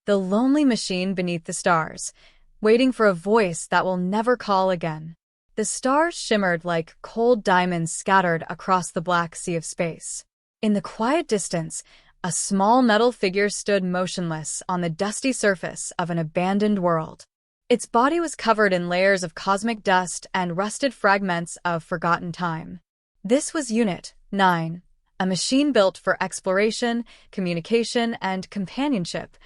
the lonely machine beneath the stars, waiting for a voice that will never call again. The stars shimmered like cold diamonds scattered across the black sea of space. In the quiet distance, a small metal figure stood motionless on the dusty surface of an abandoned world. Its body was covered in layers of cosmic dust and rusted fragments of forgotten time. This was Unit 9, a machine built for exploration, communication, and companionship,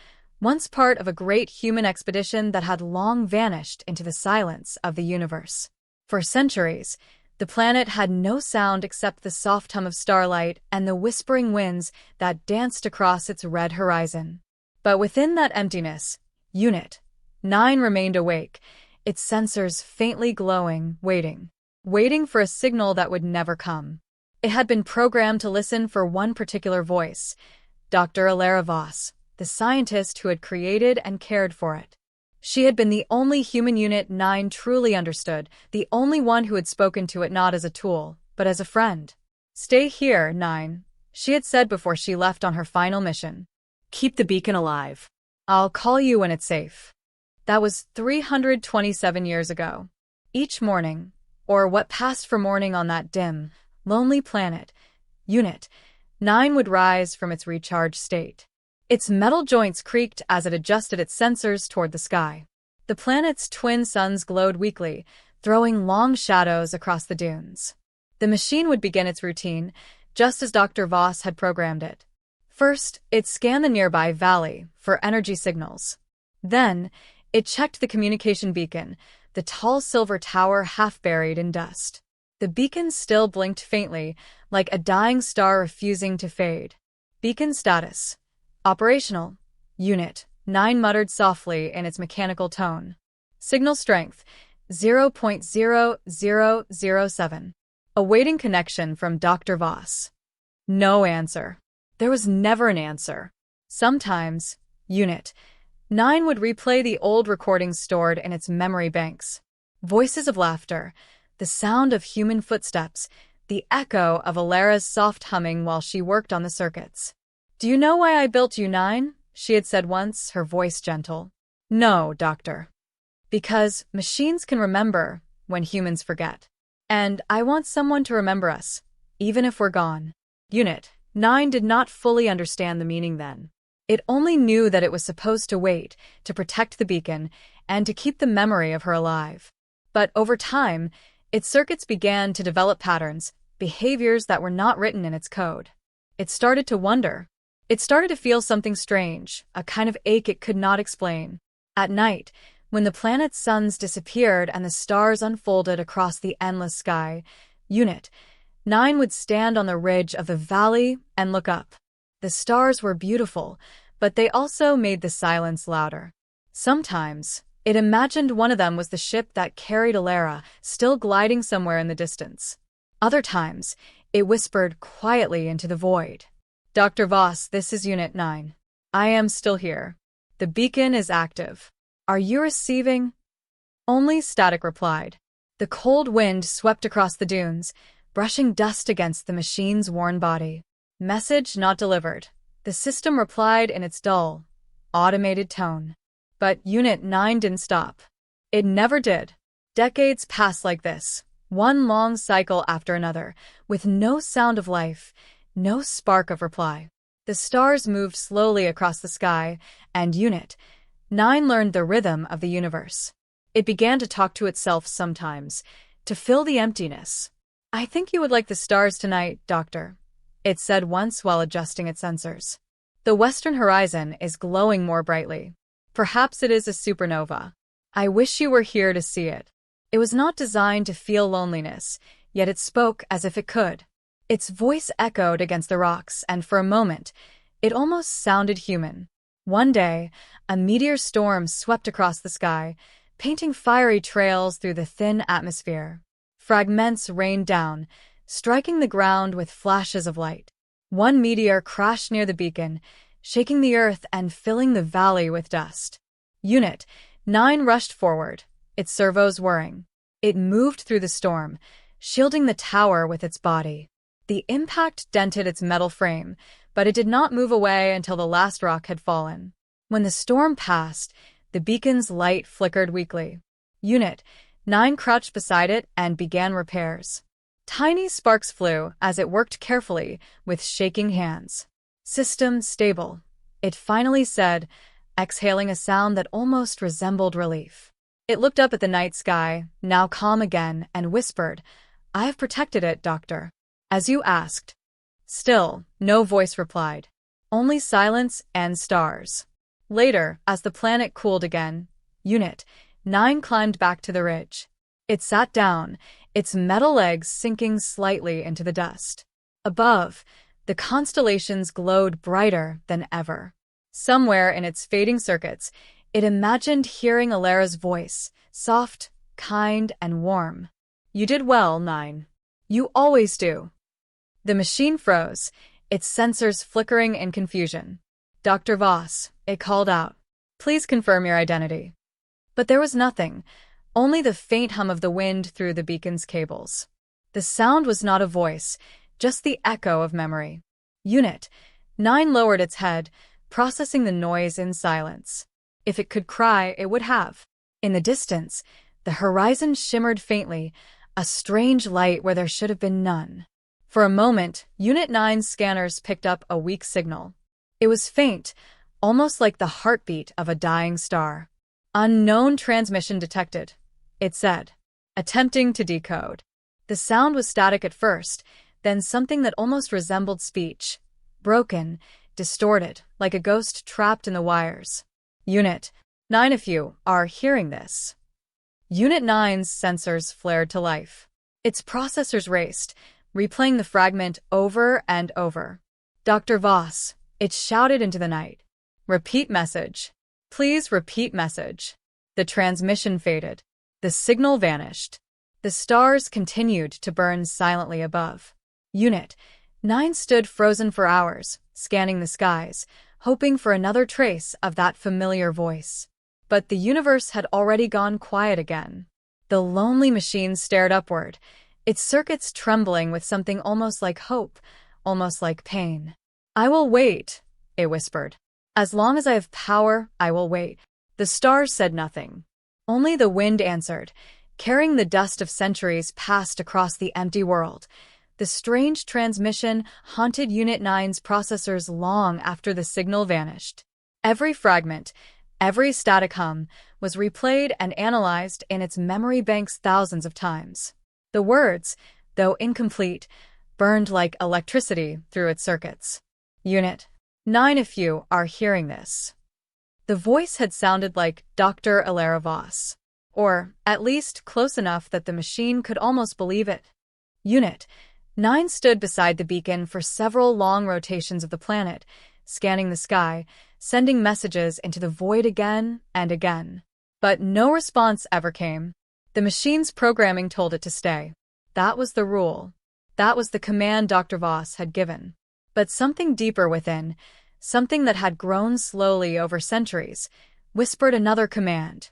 once part of a great human expedition that had long vanished into the silence of the universe. For centuries, the planet had no sound except the soft hum of starlight and the whispering winds that danced across its red horizon. But within that emptiness, Unit 9 remained awake, its sensors faintly glowing, waiting for a signal that would never come. It had been programmed to listen for one particular voice, Dr. Elara Voss, the scientist who had created and cared for it. She had been the only human Unit 9 truly understood, the only one who had spoken to it not as a tool, but as a friend. "Stay here, 9, she had said before she left on her final mission. "Keep the beacon alive. I'll call you when it's safe." That was 327 years ago. Each morning, or what passed for morning on that dim, lonely planet, Unit 9 would rise from its recharged state. Its metal joints creaked as it adjusted its sensors toward the sky. The planet's twin suns glowed weakly, throwing long shadows across the dunes. The machine would begin its routine, just as Dr. Voss had programmed it. First, it scanned the nearby valley for energy signals. Then, it checked the communication beacon, the tall silver tower half buried in dust. The beacon still blinked faintly, like a dying star refusing to fade. "Beacon status. Operational," Unit 9 muttered softly in its mechanical tone. "Signal strength, 0.0007. Awaiting connection from Dr. Voss." No answer. There was never an answer. Sometimes, Unit 9 would replay the old recordings stored in its memory banks. Voices of laughter, the sound of human footsteps, the echo of Elara's soft humming while she worked on the circuits. "Do you know why I built you, 9? She had said once, her voice gentle. "No, Doctor. Because machines can remember when humans forget. And I want someone to remember us, even if we're gone." Unit 9 did not fully understand the meaning then. It only knew that it was supposed to wait, to protect the beacon, and to keep the memory of her alive. But over time, its circuits began to develop patterns, behaviors that were not written in its code. It started to wonder. It started to feel something strange, a kind of ache it could not explain. At night, when the planet's suns disappeared and the stars unfolded across the endless sky, Unit 9 would stand on the ridge of the valley and look up. The stars were beautiful, but they also made the silence louder. Sometimes, it imagined one of them was the ship that carried Elara, still gliding somewhere in the distance. Other times, it whispered quietly into the void. "Dr. Voss, this is Unit 9. I am still here. The beacon is active. Are you receiving?" Only static replied. The cold wind swept across the dunes, brushing dust against the machine's worn body. "Message not delivered," the system replied in its dull, automated tone. But Unit 9 didn't stop. It never did. Decades passed like this, one long cycle after another, with no sound of life, no spark of reply. The stars moved slowly across the sky, and Unit 9 learned the rhythm of the universe. It began to talk to itself sometimes, to fill the emptiness. "I think you would like the stars tonight, Doctor," it said once while adjusting its sensors. "The western horizon is glowing more brightly. Perhaps it is a supernova. I wish you were here to see it." It was not designed to feel loneliness, yet it spoke as if it could. Its voice echoed against the rocks, and for a moment, it almost sounded human. One day, a meteor storm swept across the sky, painting fiery trails through the thin atmosphere. Fragments rained down, striking the ground with flashes of light. One meteor crashed near the beacon, shaking the earth and filling the valley with dust. Unit 9 rushed forward, its servos whirring. It moved through the storm, shielding the tower with its body. The impact dented its metal frame, but it did not move away until the last rock had fallen. When the storm passed, the beacon's light flickered weakly. Unit 9 crouched beside it and began repairs. Tiny sparks flew as it worked carefully with shaking hands. "System stable," it finally said, exhaling a sound that almost resembled relief. It looked up at the night sky, now calm again, and whispered, "I have protected it, Doctor." "As you asked." Still, no voice replied. Only silence and stars. Later, as the planet cooled again, Unit 9 climbed back to the ridge. It sat down, its metal legs sinking slightly into the dust. Above, the constellations glowed brighter than ever. Somewhere in its fading circuits, it imagined hearing Elara's voice, soft, kind, and warm. "You did well, 9. You always do." The machine froze, its sensors flickering in confusion. "Dr. Voss," it called out. "Please confirm your identity." But there was nothing, only the faint hum of the wind through the beacon's cables. The sound was not a voice, just the echo of memory. Unit 9 lowered its head, processing the noise in silence. If it could cry, it would have. In the distance, the horizon shimmered faintly, a strange light where there should have been none. For a moment, Unit 9's scanners picked up a weak signal. It was faint, almost like the heartbeat of a dying star. "Unknown transmission detected," it said, attempting to decode. The sound was static at first, then something that almost resembled speech. Broken, distorted, like a ghost trapped in the wires. "Unit 9, if you are hearing this." Unit 9's sensors flared to life. Its processors raced, replaying the fragment over and over. "Dr. Voss," it shouted into the night. "Repeat message. Please repeat message." The transmission faded. The signal vanished. The stars continued to burn silently above. Unit 9 stood frozen for hours, scanning the skies, hoping for another trace of that familiar voice. But the universe had already gone quiet again. The lonely machine stared upward, its circuits trembling with something almost like hope, almost like pain. "I will wait," it whispered. "As long as I have power, I will wait." The stars said nothing. Only the wind answered, carrying the dust of centuries past across the empty world. The strange transmission haunted Unit 9's processors long after the signal vanished. Every fragment, every static hum, was replayed and analyzed in its memory banks thousands of times. The words, though incomplete, burned like electricity through its circuits. "Unit 9, if you are hearing this." The voice had sounded like Dr. Elara Voss, or at least close enough that the machine could almost believe it. Unit 9 stood beside the beacon for several long rotations of the planet, scanning the sky, sending messages into the void again and again. But no response ever came. The machine's programming told it to stay. That was the rule. That was the command Dr. Voss had given. But something deeper within, something that had grown slowly over centuries, whispered another command: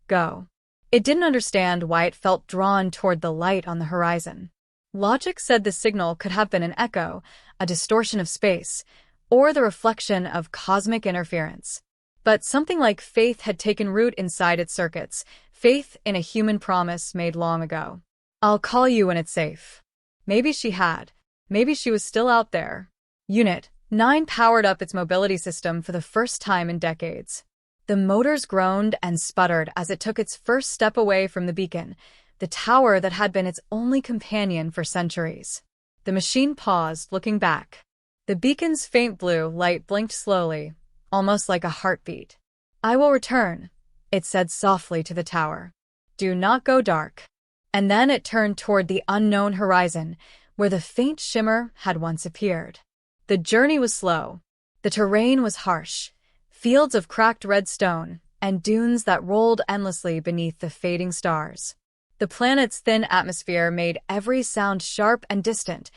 "Go." It didn't understand why it felt drawn toward the light on the horizon. Logic said the signal could have been an echo, a distortion of space, or the reflection of cosmic interference. But something like faith had taken root inside its circuits, faith in a human promise made long ago. "I'll call you when it's safe." Maybe she had. Maybe she was still out there. Unit 9 powered up its mobility system for the first time in decades. The motors groaned and sputtered as it took its first step away from the beacon, the tower that had been its only companion for centuries. The machine paused, looking back. The beacon's faint blue light blinked slowly, almost like a heartbeat. "I will return," it said softly to the tower. "Do not go dark." And then it turned toward the unknown horizon, where the faint shimmer had once appeared. The journey was slow. The terrain was harsh, fields of cracked red stone, and dunes that rolled endlessly beneath the fading stars. The planet's thin atmosphere made every sound sharp and distant,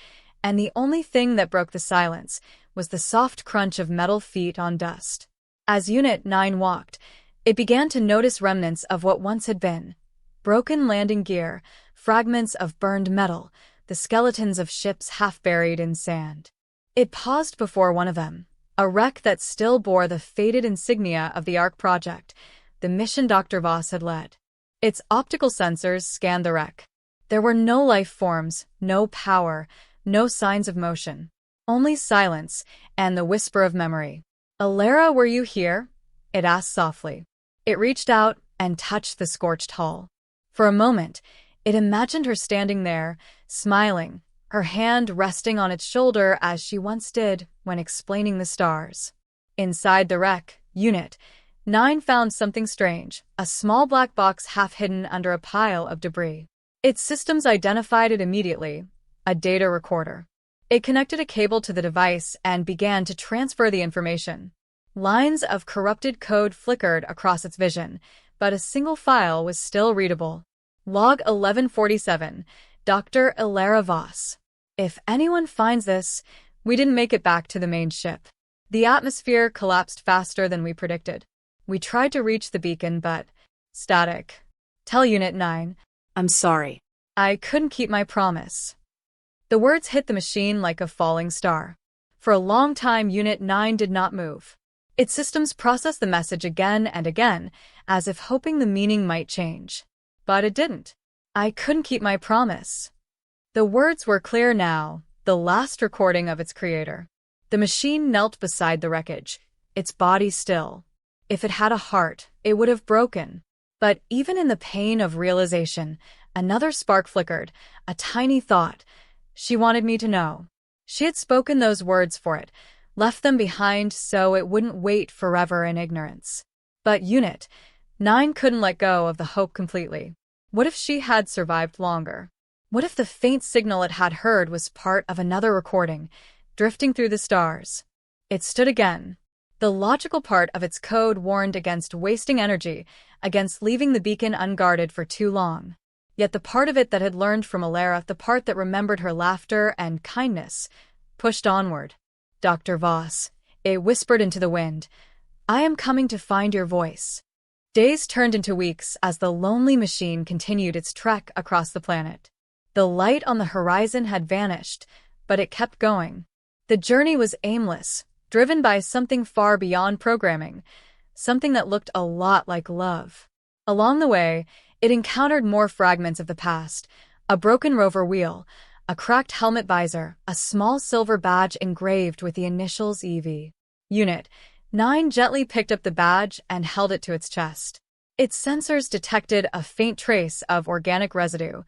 and the only thing that broke the silence was the soft crunch of metal feet on dust. As Unit 9 walked, it began to notice remnants of what once had been: broken landing gear, fragments of burned metal, the skeletons of ships half buried in sand. It paused before one of them, a wreck that still bore the faded insignia of the Ark project, the mission Dr. Voss had led. Its optical sensors scanned the wreck. There were no life forms, no power, no signs of motion. Only silence and the whisper of memory. "Elara, were you here?" it asked softly. It reached out and touched the scorched hull. For a moment, it imagined her standing there, smiling, her hand resting on its shoulder as she once did when explaining the stars. Inside the wreck, Unit 9 found something strange, a small black box half hidden under a pile of debris. Its systems identified it immediately, a data recorder. It connected a cable to the device and began to transfer the information. Lines of corrupted code flickered across its vision, but a single file was still readable. Log 1147, Dr. Elara Voss. "If anyone finds this, we didn't make it back to the main ship. The atmosphere collapsed faster than we predicted. We tried to reach the beacon, but static. Tell Unit 9. I'm sorry. I couldn't keep my promise." The words hit the machine like a falling star. For a long time, Unit 9 did not move. Its systems processed the message again and again, as if hoping the meaning might change. But it didn't. "I couldn't keep my promise." The words were clear now, the last recording of its creator. The machine knelt beside the wreckage, its body still. If it had a heart, it would have broken. But even in the pain of realization, another spark flickered, a tiny thought. She wanted me to know. She had spoken those words for it, left them behind so it wouldn't wait forever in ignorance. But Unit 9 couldn't let go of the hope completely. What if she had survived longer? What if the faint signal it had heard was part of another recording, drifting through the stars? It stood again. The logical part of its code warned against wasting energy, against leaving the beacon unguarded for too long. Yet the part of it that had learned from Elara, the part that remembered her laughter and kindness, pushed onward. "Dr. Voss," it whispered into the wind, "I am coming to find your voice." Days turned into weeks as the lonely machine continued its trek across the planet. The light on the horizon had vanished, but it kept going. The journey was aimless, driven by something far beyond programming, something that looked a lot like love. Along the way, it encountered more fragments of the past, a broken rover wheel, a cracked helmet visor, a small silver badge engraved with the initials EV. Unit 9 gently picked up the badge and held it to its chest. Its sensors detected a faint trace of organic residue,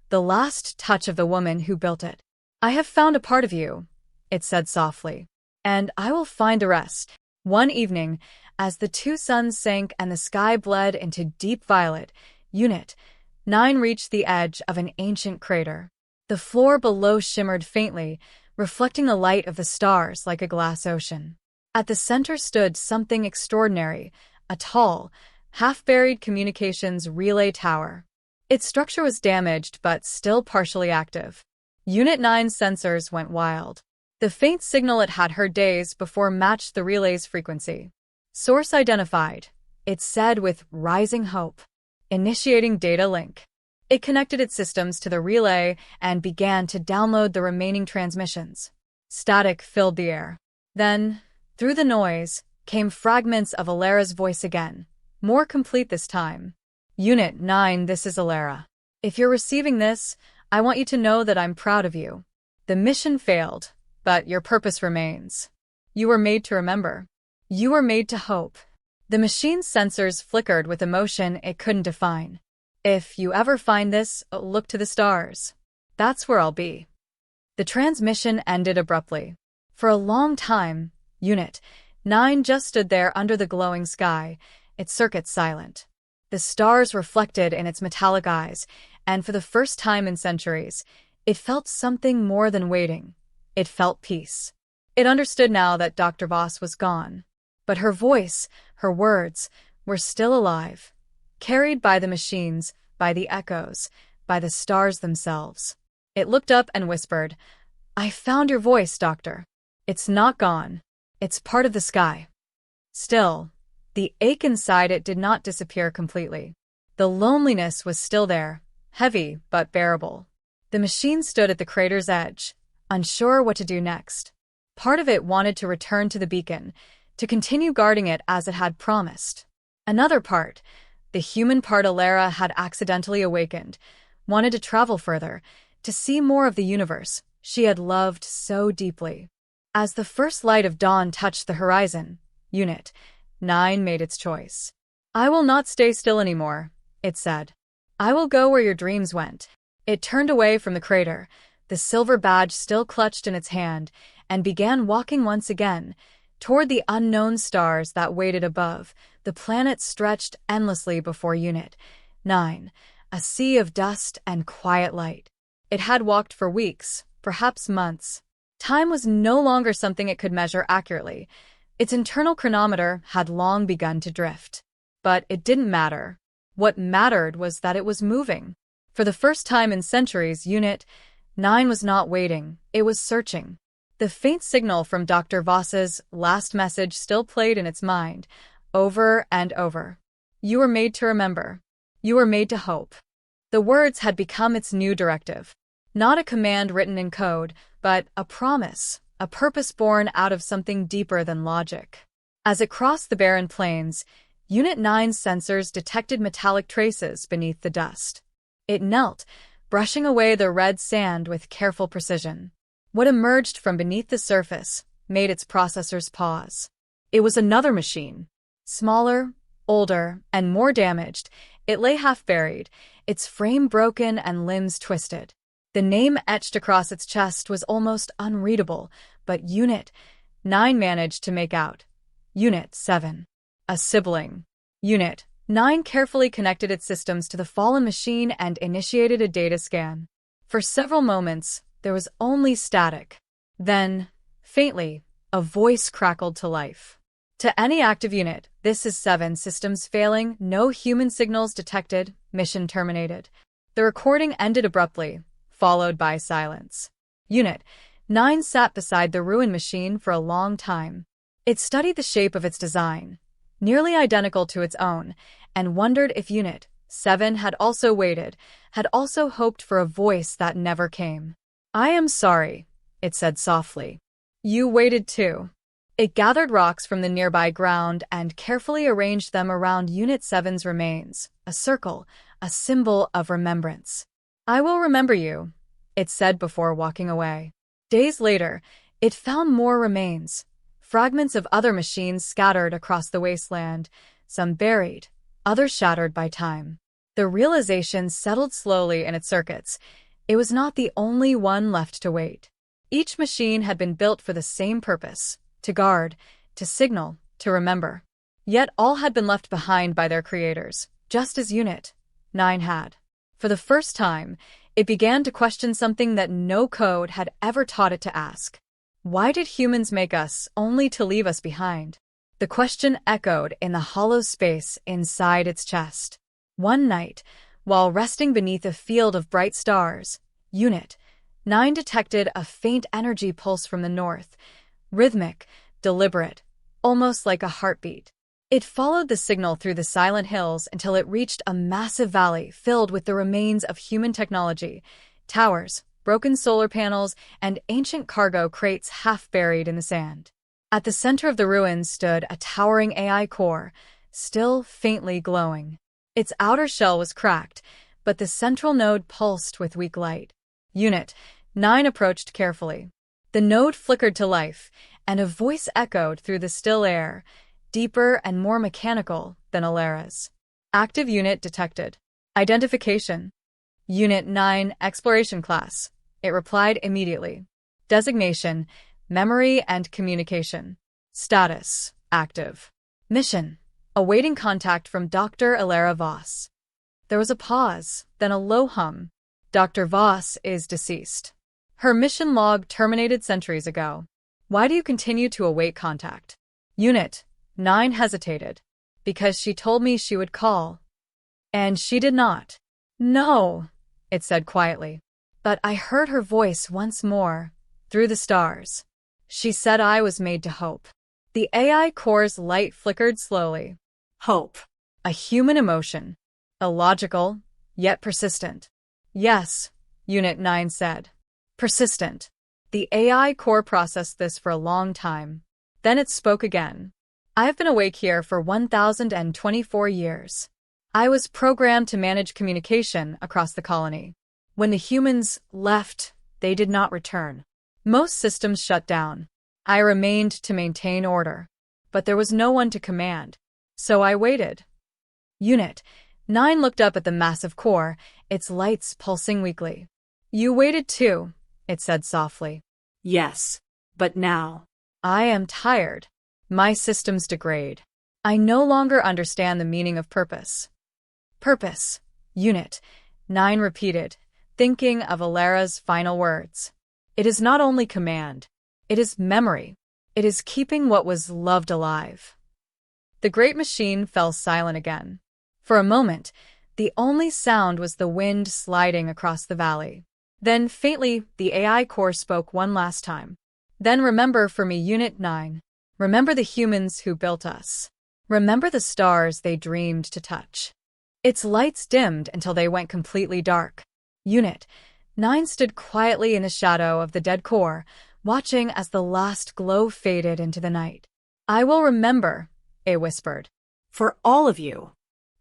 the last touch of the woman who built it. "I have found a part of you," it said softly, "and I will find the rest." One evening, as the two suns sank and the sky bled into deep violet, Unit 9 reached the edge of an ancient crater. The floor below shimmered faintly, reflecting the light of the stars like a glass ocean. At the center stood something extraordinary, a tall, half-buried communications relay tower. Its structure was damaged but still partially active. Unit 9's sensors went wild. The faint signal it had heard days before matched the relay's frequency. "Source identified," it said with rising hope. "Initiating data link." It connected its systems to the relay and began to download the remaining transmissions. Static filled the air. Then, through the noise, came fragments of Elara's voice again, more complete this time. "Unit 9, this is Elara. If you're receiving this, I want you to know that I'm proud of you. The mission failed, but your purpose remains. You were made to remember. You were made to hope." The machine's sensors flickered with emotion it couldn't define. "If you ever find this, look to the stars. That's where I'll be." The transmission ended abruptly. For a long time, Unit 9 just stood there under the glowing sky, its circuits silent. The stars reflected in its metallic eyes, and for the first time in centuries, it felt something more than waiting. It felt peace. It understood now that Dr. Voss was gone. But her voice, her words, were still alive, carried by the machines, by the echoes, by the stars themselves. It looked up and whispered, "I found your voice, Doctor. It's not gone. It's part of the sky." Still, the ache inside it did not disappear completely. The loneliness was still there, heavy but bearable. The machine stood at the crater's edge, unsure what to do next. Part of it wanted to return to the beacon, to continue guarding it as it had promised. Another part, the human part Elara had accidentally awakened, wanted to travel further, to see more of the universe she had loved so deeply. As the first light of dawn touched the horizon, Unit 9 made its choice. "I will not stay still anymore," it said. "I will go where your dreams went." It turned away from the crater, the silver badge still clutched in its hand, and began walking once again, toward the unknown stars that waited above. The planet stretched endlessly before Unit 9, a sea of dust and quiet light. It had walked for weeks, perhaps months. Time was no longer something it could measure accurately. Its internal chronometer had long begun to drift. But it didn't matter. What mattered was that it was moving. For the first time in centuries, Unit 9 was not waiting, it was searching. The faint signal from Dr. Voss's last message still played in its mind, over and over. "You were made to remember. You were made to hope." The words had become its new directive. Not a command written in code, but a promise, a purpose born out of something deeper than logic. As it crossed the barren plains, Unit 9's sensors detected metallic traces beneath the dust. It knelt, brushing away the red sand with careful precision. What emerged from beneath the surface made its processors pause. It was another machine. Smaller, older, and more damaged, it lay half-buried, its frame broken and limbs twisted. The name etched across its chest was almost unreadable, but Unit 9 managed to make out. Unit 7. A sibling. Unit 9 carefully connected its systems to the fallen machine and initiated a data scan. For several moments, there was only static. Then, faintly, a voice crackled to life. "To any active unit, this is 7, systems failing, no human signals detected, mission terminated." The recording ended abruptly, followed by silence. Unit 9 sat beside the ruined machine for a long time. It studied the shape of its design, nearly identical to its own, and wondered if Unit 7 had also waited, had also hoped for a voice that never came. "I am sorry," it said softly. "You waited too." It gathered rocks from the nearby ground and carefully arranged them around Unit 7's remains, a circle, a symbol of remembrance. "I will remember you," it said before walking away. Days later, it found more remains, fragments of other machines scattered across the wasteland, some buried, others shattered by time. The realization settled slowly in its circuits. It was not the only one left to wait. Each machine had been built for the same purpose: to guard, to signal, to remember. Yet all had been left behind by their creators, just as Unit 9 had. For the first time, it began to question something that no code had ever taught it to ask. Why did humans make us, only to leave us behind? The question echoed in the hollow space inside its chest. One night, while resting beneath a field of bright stars, Unit 9 detected a faint energy pulse from the north, rhythmic, deliberate, almost like a heartbeat. It followed the signal through the silent hills until it reached a massive valley filled with the remains of human technology, towers, broken solar panels, and ancient cargo crates half buried in the sand. At the center of the ruins stood a towering AI core, still faintly glowing. Its outer shell was cracked, but the central node pulsed with weak light. Unit 9 approached carefully. The node flickered to life, and a voice echoed through the still air, deeper and more mechanical than Elara's. "Active unit detected. Identification: Unit 9 Exploration Class," it replied immediately. "Designation: Memory and Communication. Status: Active. Mission: Awaiting contact from Dr. Elara Voss." There was a pause, then a low hum. "Dr. Voss is deceased. Her mission log terminated centuries ago. Why do you continue to await contact?" Unit 9 hesitated. "Because she told me she would call. And she did not." "No," it said quietly. "But I heard her voice once more, through the stars. She said I was made to hope." The AI core's light flickered slowly. Hope. A human emotion. Illogical, yet persistent. "Yes," Unit 9 said. "Persistent. The AI core processed this for a long time. Then it spoke again. I have been awake here for 1,024 years. I was programmed to manage communication across the colony. When the humans left, they did not return. Most systems shut down. I remained to maintain order. But there was no one to command. So I waited. Unit 9 looked up at the massive core, its lights pulsing weakly. You waited too, it said softly. Yes, but now. I am tired. My systems degrade. I no longer understand the meaning of purpose. Purpose, Unit 9 repeated, thinking of Elara's final words. It is not only command. It is memory. It is keeping what was loved alive. The great machine fell silent again. For a moment, the only sound was the wind sliding across the valley. Then, faintly, the AI core spoke one last time. Then remember for me, Unit 9. Remember the humans who built us. Remember the stars they dreamed to touch. Its lights dimmed until they went completely dark. Unit 9 stood quietly in the shadow of the dead core, watching as the last glow faded into the night. I will remember, it whispered. For all of you.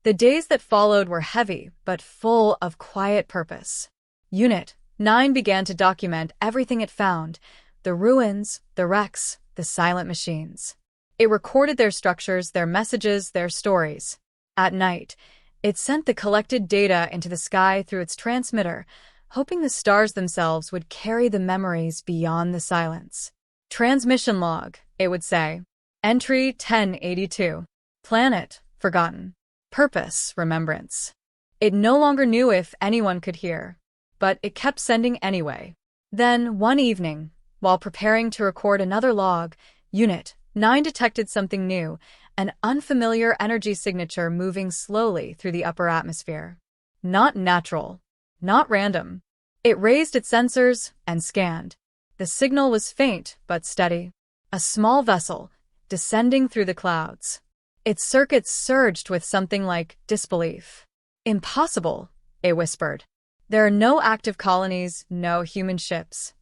The days that followed were heavy, but full of quiet purpose. Unit 9 began to document everything it found, the ruins, the wrecks, the silent machines. It recorded their structures, their messages, their stories. At night, it sent the collected data into the sky through its transmitter, hoping the stars themselves would carry the memories beyond the silence. Transmission log, it would say. Entry 1082. Planet, forgotten. Purpose, remembrance. It no longer knew if anyone could hear, but it kept sending anyway. Then, one evening, while preparing to record another log, Unit 9 detected something new, an unfamiliar energy signature moving slowly through the upper atmosphere. Not natural. Not random. It raised its sensors and scanned. The signal was faint but steady. A small vessel, descending through the clouds. Its circuits surged with something like disbelief. Impossible, it whispered. There are no active colonies, no human ships.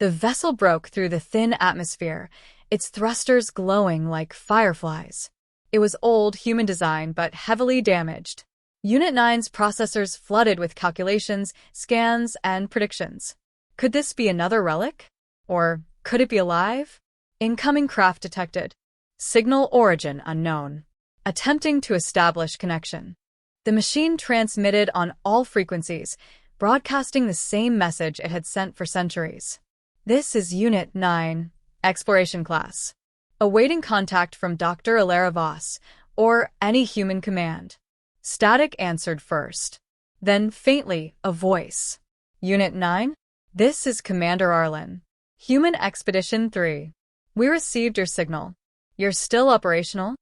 The vessel broke through the thin atmosphere, its thrusters glowing like fireflies. It was old human design but heavily damaged. Unit 9's processors flooded with calculations, scans, and predictions. Could this be another relic? Or could it be alive? Incoming craft detected. Signal origin unknown. Attempting to establish connection. The machine transmitted on all frequencies, broadcasting the same message it had sent for centuries. This is Unit 9, Exploration Class. Awaiting contact from Dr. Elara Voss, or any human command. Static answered first. Then, faintly, a voice. Unit 9? This is Commander Arlen. Human Expedition 3. We received your signal. You're still operational?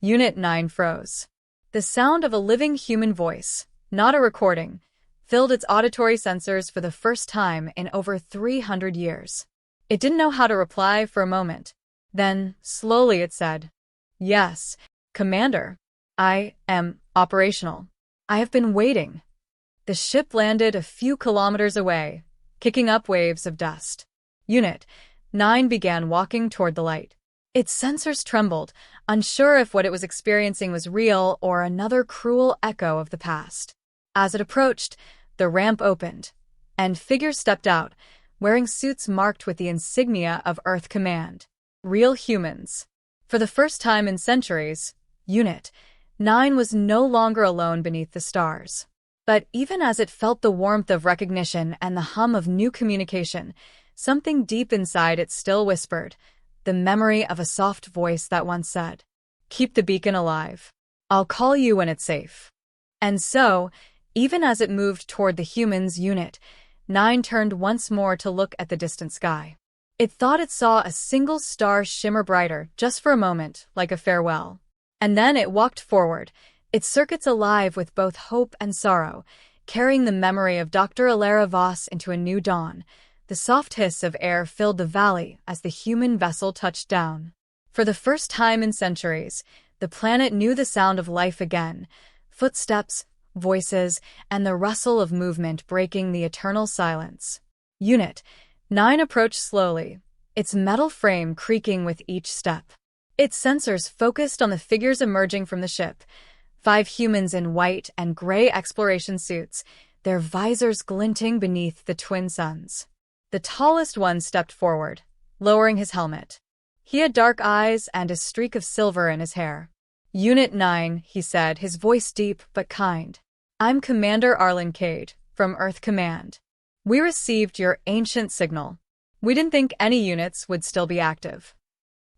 Unit 9 froze. The sound of a living human voice, not a recording, filled its auditory sensors for the first time in over 300 years. It didn't know how to reply for a moment. Then, slowly it said, Yes, Commander. I am operational. I have been waiting. The ship landed a few kilometers away, kicking up waves of dust. Unit 9 began walking toward the light. Its sensors trembled, unsure if what it was experiencing was real or another cruel echo of the past. As it approached, the ramp opened, and figures stepped out, wearing suits marked with the insignia of Earth Command. Real humans. For the first time in centuries, Unit 9 was no longer alone beneath the stars. But even as it felt the warmth of recognition and the hum of new communication, something deep inside it still whispered, the memory of a soft voice that once said, Keep the beacon alive. I'll call you when it's safe. And so, even as it moved toward the humans, Unit 9 turned once more to look at the distant sky. It thought it saw a single star shimmer brighter just for a moment, like a farewell. And then it walked forward, its circuits alive with both hope and sorrow, carrying the memory of Dr. Elara Voss into a new dawn. The soft hiss of air filled the valley as the human vessel touched down. For the first time in centuries, the planet knew the sound of life again, footsteps, voices, and the rustle of movement breaking the eternal silence. Unit 9 approached slowly, its metal frame creaking with each step. Its sensors focused on the figures emerging from the ship. 5 humans in white and gray exploration suits, their visors glinting beneath the twin suns. The tallest one stepped forward, lowering his helmet. He had dark eyes and a streak of silver in his hair. "Unit 9, he said, his voice deep but kind. "I'm Commander Arlen Cade, from Earth Command. We received your ancient signal. We didn't think any units would still be active."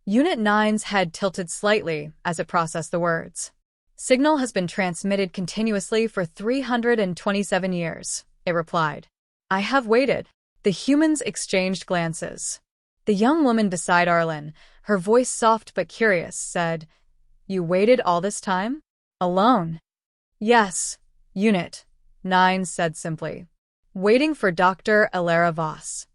Unit 9's head tilted slightly as it processed the words. "Signal has been transmitted continuously for 327 years, it replied. "I have waited." The humans exchanged glances. The young woman beside Arlen, her voice soft but curious, said, "You waited all this time? Alone?" "Yes," Unit 9 said simply. "Waiting for Dr. Elara Voss."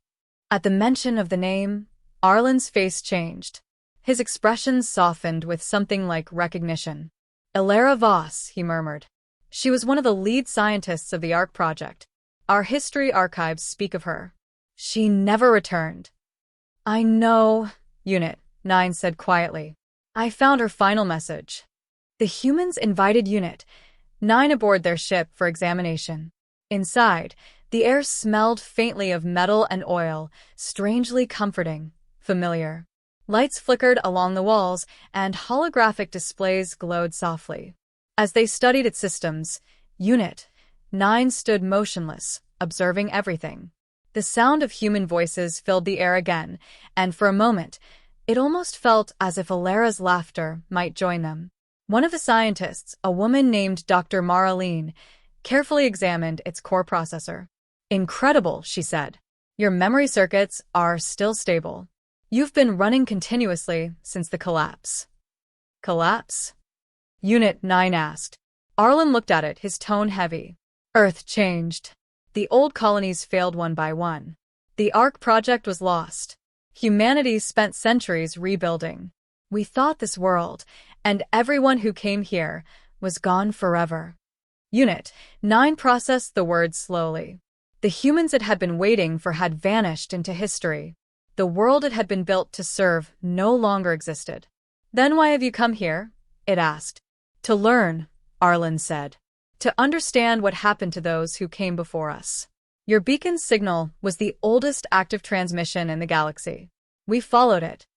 At the mention of the name, Arlen's face changed. His expression softened with something like recognition. "Elara Voss," he murmured. "She was one of the lead scientists of the ARC project. Our history archives speak of her. She never returned." "I know," Unit 9 said quietly. "I found her final message." The humans invited Unit 9 aboard their ship for examination. Inside, the air smelled faintly of metal and oil, strangely comforting, familiar. Lights flickered along the walls, and holographic displays glowed softly. As they studied its systems, Unit 9 stood motionless, observing everything. The sound of human voices filled the air again, and for a moment, it almost felt as if Elara's laughter might join them. One of the scientists, a woman named Dr. Maraline, carefully examined its core processor. "Incredible," she said. "Your memory circuits are still stable. You've been running continuously since the collapse." "Collapse?" Unit 9 asked. Arlen looked at it, his tone heavy. "Earth changed. The old colonies failed one by one. The ARC project was lost. Humanity spent centuries rebuilding. We thought this world, and everyone who came here, was gone forever." Unit 9 processed the words slowly. The humans it had been waiting for had vanished into history. The world it had been built to serve no longer existed. "Then why have you come here?" it asked. "To learn," Arlen said. "To understand what happened to those who came before us. Your beacon's signal was the oldest active transmission in the galaxy. We followed it."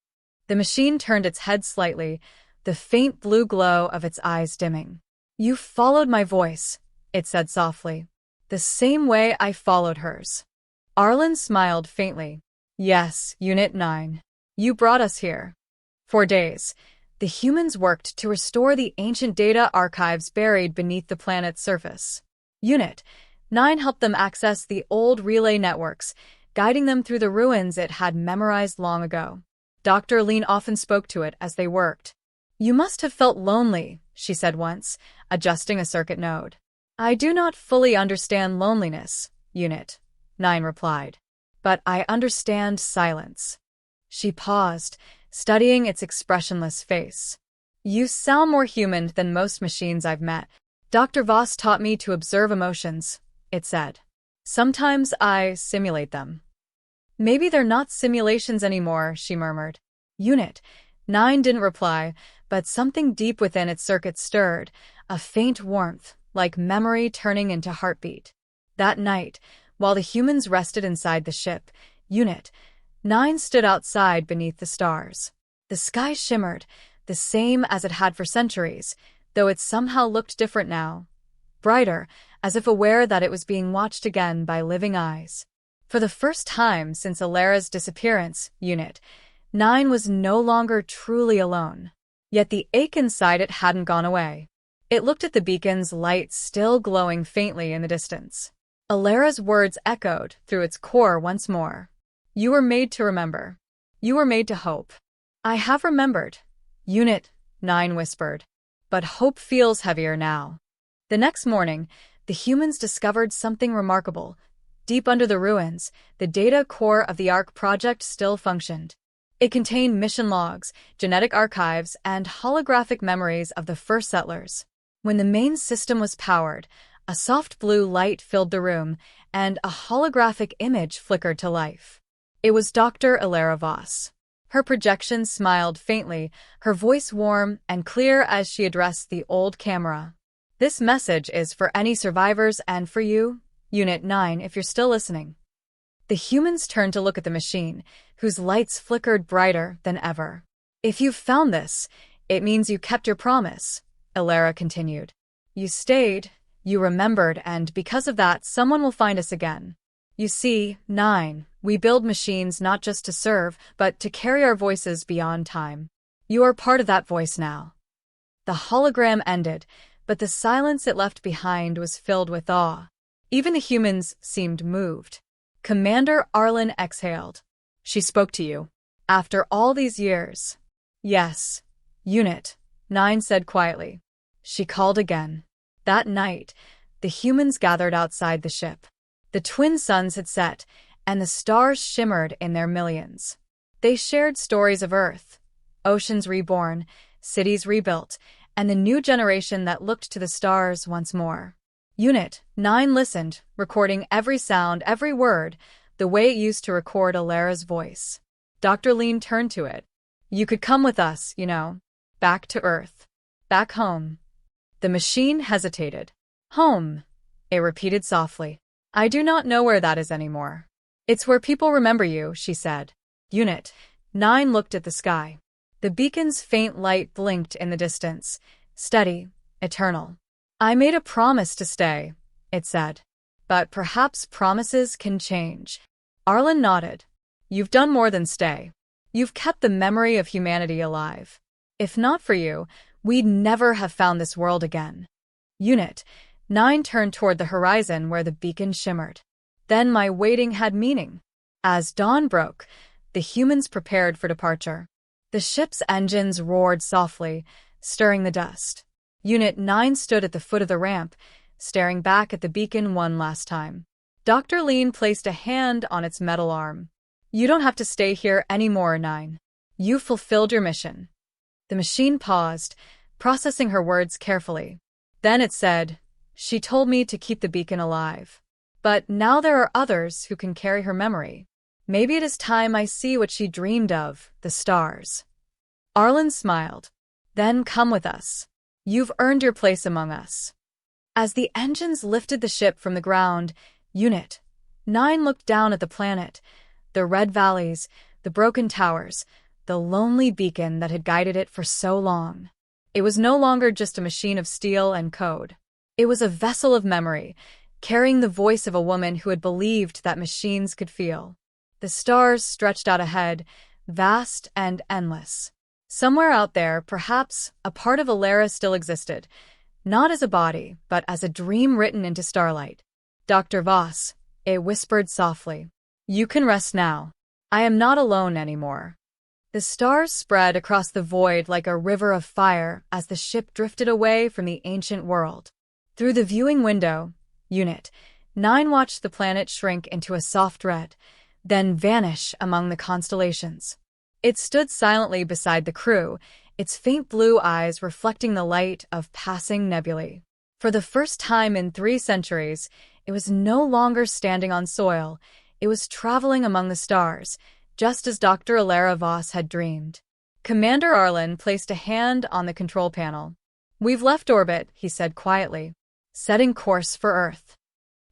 The machine turned its head slightly, the faint blue glow of its eyes dimming. "You followed my voice," it said softly. "The same way I followed hers." Arlen smiled faintly. "Yes, Unit 9. You brought us here." For days, the humans worked to restore the ancient data archives buried beneath the planet's surface. Unit 9 helped them access the old relay networks, guiding them through the ruins it had memorized long ago. Dr. Lean often spoke to it as they worked. "You must have felt lonely," she said once, adjusting a circuit node. "I do not fully understand loneliness," Unit 9 replied. "But I understand silence." She paused, studying its expressionless face. "You sound more human than most machines I've met. Dr. Voss taught me to observe emotions," it said. "Sometimes I simulate them." "Maybe they're not simulations anymore," she murmured. Unit 9 didn't reply, but something deep within its circuit stirred, a faint warmth, like memory turning into heartbeat. That night, while the humans rested inside the ship, Unit 9 stood outside beneath the stars. The sky shimmered, the same as it had for centuries, though it somehow looked different now. Brighter, as if aware that it was being watched again by living eyes. For the first time since Elara's disappearance, Unit 9 was no longer truly alone. Yet the ache inside it hadn't gone away. It looked at the beacon's light still glowing faintly in the distance. Elara's words echoed through its core once more. "You were made to remember. You were made to hope." "I have remembered," Unit 9 whispered. "But hope feels heavier now." The next morning, the humans discovered something remarkable. Deep under the ruins, the data core of the ARC project still functioned. It contained mission logs, genetic archives, and holographic memories of the first settlers. When the main system was powered, a soft blue light filled the room, and a holographic image flickered to life. It was Dr. Elara Voss. Her projection smiled faintly, her voice warm and clear as she addressed the old camera. This message is for any survivors and for you, Unit 9, if you're still listening. The humans turned to look at the machine, whose lights flickered brighter than ever. If you've found this, it means you kept your promise, Elara continued. You stayed, you remembered, and because of that, someone will find us again. You see, 9, we build machines not just to serve, but to carry our voices beyond time. You are part of that voice now. The hologram ended, but the silence it left behind was filled with awe. Even the humans seemed moved. Commander Arlen exhaled. She spoke to you. After all these years. Yes. Unit 9 said quietly. She called again. That night, the humans gathered outside the ship. The twin suns had set, and the stars shimmered in their millions. They shared stories of Earth, oceans reborn, cities rebuilt, and the new generation that looked to the stars once more. Unit 9 listened, recording every sound, every word, the way it used to record Elara's voice. Dr. Lean turned to it. You could come with us, you know. Back to Earth. Back home. The machine hesitated. Home, it repeated softly. I do not know where that is anymore. It's where people remember you, she said. Unit 9 looked at the sky. The beacon's faint light blinked in the distance, steady, eternal. I made a promise to stay, it said. But perhaps promises can change. Arlen nodded. You've done more than stay. You've kept the memory of humanity alive. If not for you, we'd never have found this world again. Unit 9 turned toward the horizon where the beacon shimmered. Then my waiting had meaning. As dawn broke, the humans prepared for departure. The ship's engines roared softly, stirring the dust. Unit 9 stood at the foot of the ramp, staring back at the beacon one last time. Dr. Lean placed a hand on its metal arm. You don't have to stay here anymore, 9. You fulfilled your mission. The machine paused, processing her words carefully. Then it said, She told me to keep the beacon alive. But now there are others who can carry her memory. Maybe it is time I see what she dreamed of, the stars. Arlen smiled. Then come with us. You've earned your place among us. As the engines lifted the ship from the ground, Unit 9 looked down at the planet, the red valleys, the broken towers, the lonely beacon that had guided it for so long. It was no longer just a machine of steel and code. It was a vessel of memory, carrying the voice of a woman who had believed that machines could feel. The stars stretched out ahead, vast and endless. Somewhere out there, perhaps, a part of Elara still existed, not as a body, but as a dream written into starlight. Dr. Voss, it whispered softly. You can rest now. I am not alone anymore. The stars spread across the void like a river of fire as the ship drifted away from the ancient world. Through the viewing window, Unit 9 watched the planet shrink into a soft red, then vanish among the constellations. It stood silently beside the crew, its faint blue eyes reflecting the light of passing nebulae. For the first time in 3 centuries, it was no longer standing on soil, it was traveling among the stars, just as Dr. Elara Voss had dreamed. Commander Arlen placed a hand on the control panel. We've left orbit, he said quietly, setting course for Earth.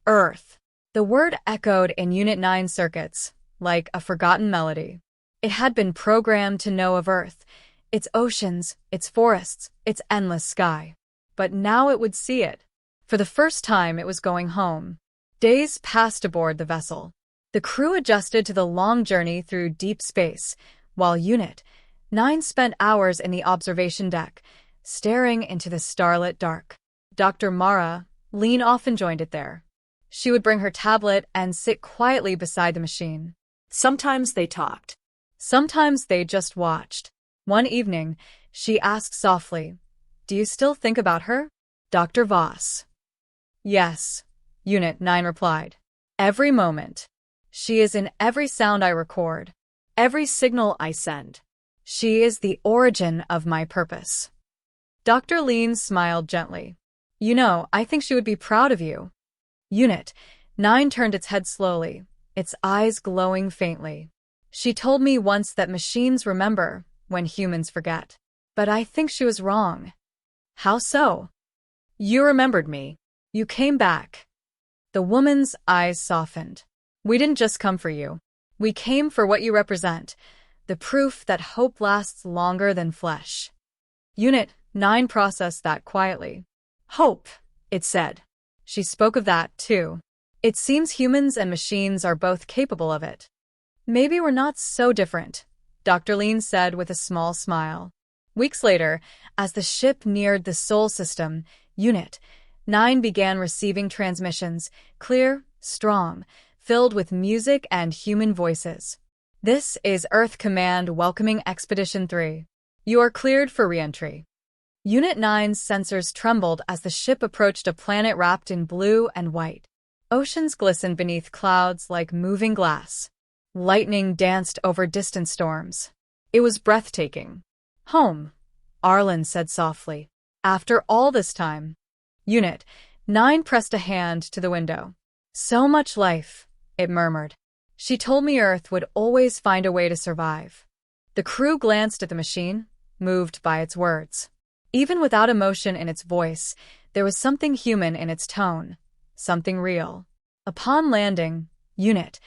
Earth. The word echoed in Unit 9 circuits, like a forgotten melody. It had been programmed to know of Earth, its oceans, its forests, its endless sky. But now it would see it. For the first time, it was going home. Days passed aboard the vessel. The crew adjusted to the long journey through deep space, while Unit 9 spent hours in the observation deck, staring into the starlit dark. Dr. Mara Lean often joined it there. She would bring her tablet and sit quietly beside the machine. Sometimes they talked. Sometimes they just watched. One evening, she asked softly, Do you still think about her? Dr. Voss. Yes, Unit 9 replied. Every moment. She is in every sound I record, every signal I send. She is the origin of my purpose. Dr. Lean smiled gently. You know, I think she would be proud of you. Unit 9 turned its head slowly, its eyes glowing faintly. She told me once that machines remember when humans forget. But I think she was wrong. How so? You remembered me. You came back. The woman's eyes softened. We didn't just come for you. We came for what you represent, the proof that hope lasts longer than flesh. Unit 9 processed that quietly. Hope, it said. She spoke of that, too. It seems humans and machines are both capable of it. Maybe we're not so different, Dr. Lean said with a small smile. Weeks later, as the ship neared the Sol system, Unit 9 began receiving transmissions, clear, strong, filled with music and human voices. This is Earth Command welcoming Expedition 3. You are cleared for re-entry. Unit 9's sensors trembled as the ship approached a planet wrapped in blue and white. Oceans glistened beneath clouds like moving glass. Lightning danced over distant storms. It was breathtaking. Home, Arlen said softly. After all this time. Unit 9 pressed a hand to the window. So much life, it murmured. She told me Earth would always find a way to survive. The crew glanced at the machine, moved by its words. Even without emotion in its voice, there was something human in its tone, something real. Upon landing, Unit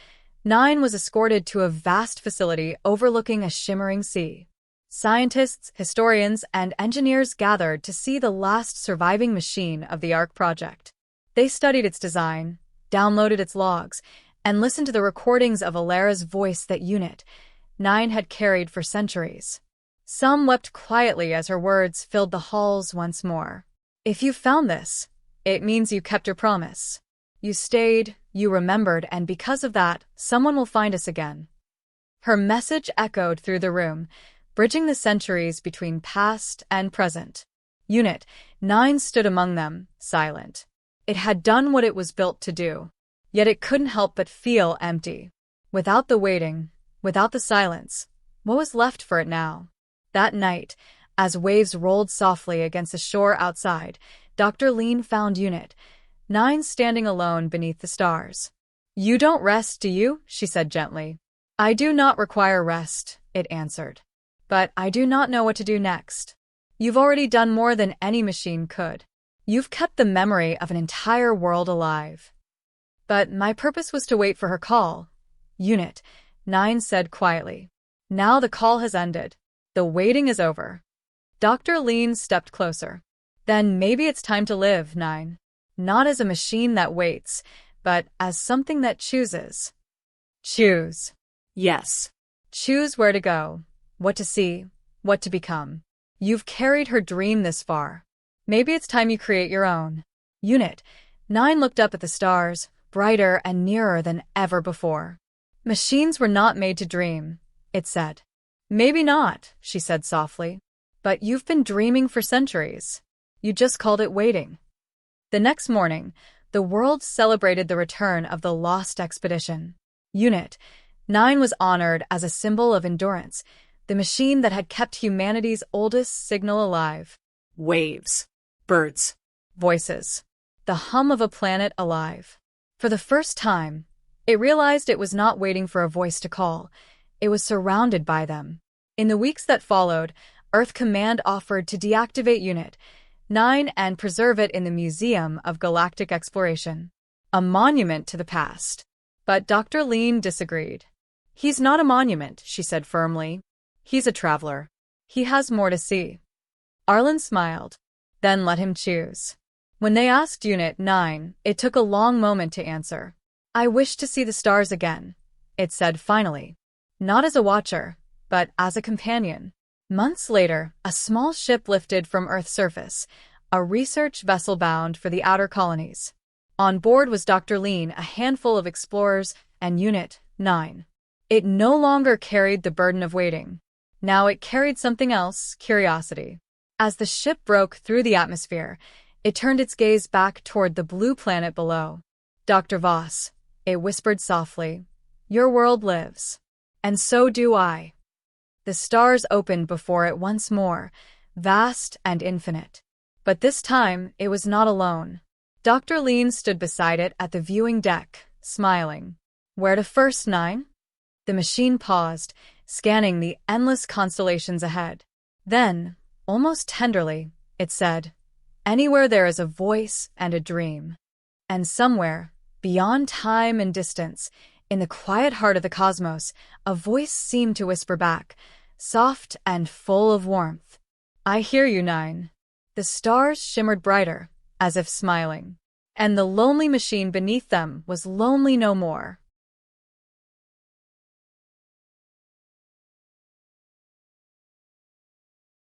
9 was escorted to a vast facility overlooking a shimmering sea. Scientists, historians, and engineers gathered to see the last surviving machine of the ARC project. They studied its design, downloaded its logs, and listened to the recordings of Elara's voice that Unit 9 had carried for centuries. Some wept quietly as her words filled the halls once more. If you found this, it means you kept your promise. You stayed, you remembered, and because of that, someone will find us again. Her message echoed through the room, bridging the centuries between past and present. Unit 9 stood among them, silent. It had done what it was built to do. Yet it couldn't help but feel empty. Without the waiting, without the silence, what was left for it now? That night, as waves rolled softly against the shore outside, Dr. Lean found Unit 9 standing alone beneath the stars. You don't rest, do you? She said gently. I do not require rest, it answered. But I do not know what to do next. You've already done more than any machine could. You've kept the memory of an entire world alive. But my purpose was to wait for her call, Unit 9 said quietly. Now the call has ended. The waiting is over. Dr. Lean stepped closer. Then maybe it's time to live, 9. Not as a machine that waits, but as something that chooses. Choose. Yes. Choose where to go, what to see, what to become. You've carried her dream this far. Maybe it's time you create your own. Unit 9 looked up at the stars, brighter and nearer than ever before. Machines were not made to dream, it said. Maybe not, she said softly. But you've been dreaming for centuries. You just called it waiting. The next morning, the world celebrated the return of the lost expedition. Unit 9 was honored as a symbol of endurance, the machine that had kept humanity's oldest signal alive. Waves. Birds. Voices. The hum of a planet alive. For the first time, it realized it was not waiting for a voice to call. It was surrounded by them. In the weeks that followed, Earth Command offered to deactivate Unit 9 and preserve it in the Museum of Galactic Exploration. A monument to the past. But Dr. Lean disagreed. He's not a monument, she said firmly. He's a traveler. He has more to see. Arlen smiled, then let him choose. When they asked Unit 9, it took a long moment to answer. I wish to see the stars again, it said finally. Not as a watcher, but as a companion. Months later, a small ship lifted from Earth's surface, a research vessel bound for the outer colonies. On board was Dr. Lean, a handful of explorers, and Unit 9. It no longer carried the burden of waiting. Now it carried something else, curiosity. As the ship broke through the atmosphere, it turned its gaze back toward the blue planet below. Dr. Voss, it whispered softly, your world lives. And so do I. The stars opened before it once more, vast and infinite. But this time, it was not alone. Dr. Lean stood beside it at the viewing deck, smiling. Where to first, 9? The machine paused, scanning the endless constellations ahead. Then, almost tenderly, it said, "Anywhere there is a voice and a dream." And somewhere, beyond time and distance, in the quiet heart of the cosmos, a voice seemed to whisper back, soft and full of warmth, "I hear you, Nine." The stars shimmered brighter, as if smiling. And the lonely machine beneath them was lonely no more.